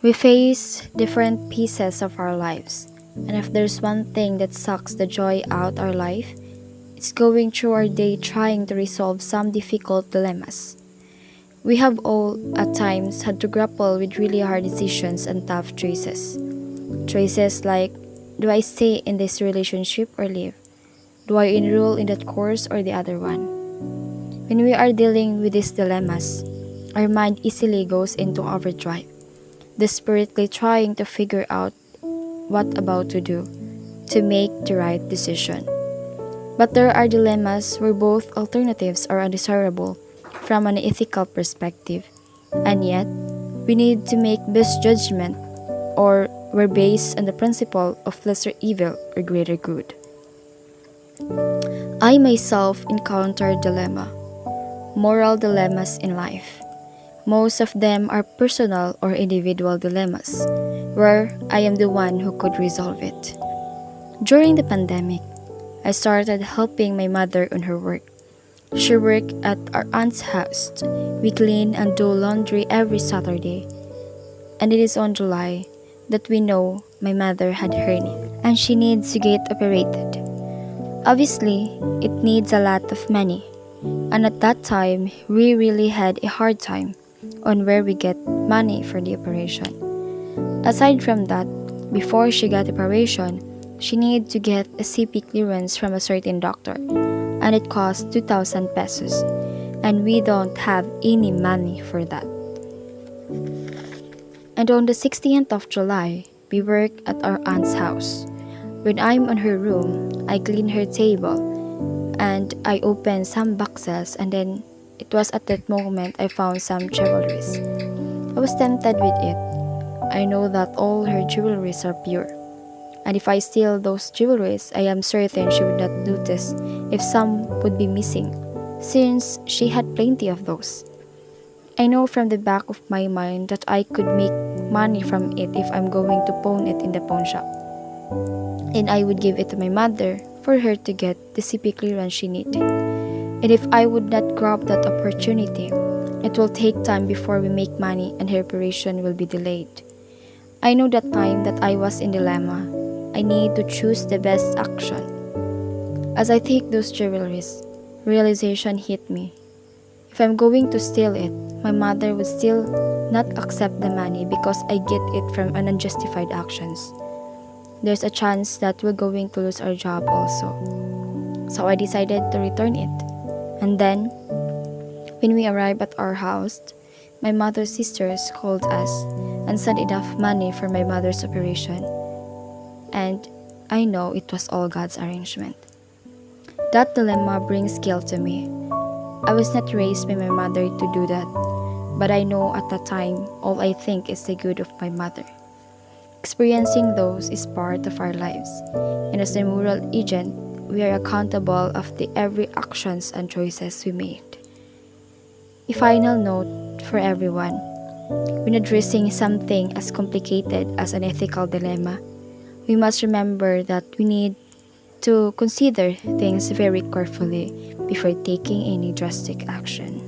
We face different pieces of our lives, and if there's one thing that sucks the joy out our life, it's going through our day trying to resolve some difficult dilemmas. We have all, at times, had to grapple with really hard decisions and tough choices. Choices like, do I stay in this relationship or leave? Do I enroll in that course or the other one? When we are dealing with these dilemmas, our mind easily goes into overdrive, desperately trying to figure out what about to do to make the right decision. But there are dilemmas where both alternatives are undesirable from an ethical perspective, and yet we need to make best judgment or we're based on the principle of lesser evil or greater good. I myself encountered moral dilemmas in life. Most of them are personal or individual dilemmas, where I am the one who could resolve it. During the pandemic, I started helping my mother on her work. She worked at our aunt's house. We clean and do laundry every Saturday. And it is on July that we know my mother had hernia and she needs to get operated. Obviously, it needs a lot of money. And at that time, we really had a hard time on where we get money for the operation. Aside from that, before she got operation, she needed to get a CP clearance from a certain doctor, and it cost 2,000 pesos, and we don't have any money for that. And on the 16th of July, we work at our aunt's house. When I'm on her room, I clean her table, and I open some boxes, and then it was at that moment I found some jewelries. I was tempted with it. I know that all her jewelries are pure. And if I steal those jewelries, I am certain she would not notice if some would be missing, since she had plenty of those. I know from the back of my mind that I could make money from it if I'm going to pawn it in the pawn shop. And I would give it to my mother for her to get the CP clearance she needed. And if I would not grab that opportunity, it will take time before we make money and her operation will be delayed. I know that time that I was in dilemma. I need to choose the best action. As I take those jewelries, realization hit me. If I'm going to steal it, my mother would still not accept the money because I get it from an unjustified actions. There's a chance that we're going to lose our job also. So I decided to return it. And then, when we arrived at our house, my mother's sisters called us and sent enough money for my mother's operation. And I know it was all God's arrangement. That dilemma brings guilt to me. I was not raised by my mother to do that, but I know at that time all I think is the good of my mother. Experiencing those is part of our lives, and as a moral agent, we are accountable of the every actions and choices we made. A final note for everyone: when addressing something as complicated as an ethical dilemma, we must remember that we need to consider things very carefully before taking any drastic action.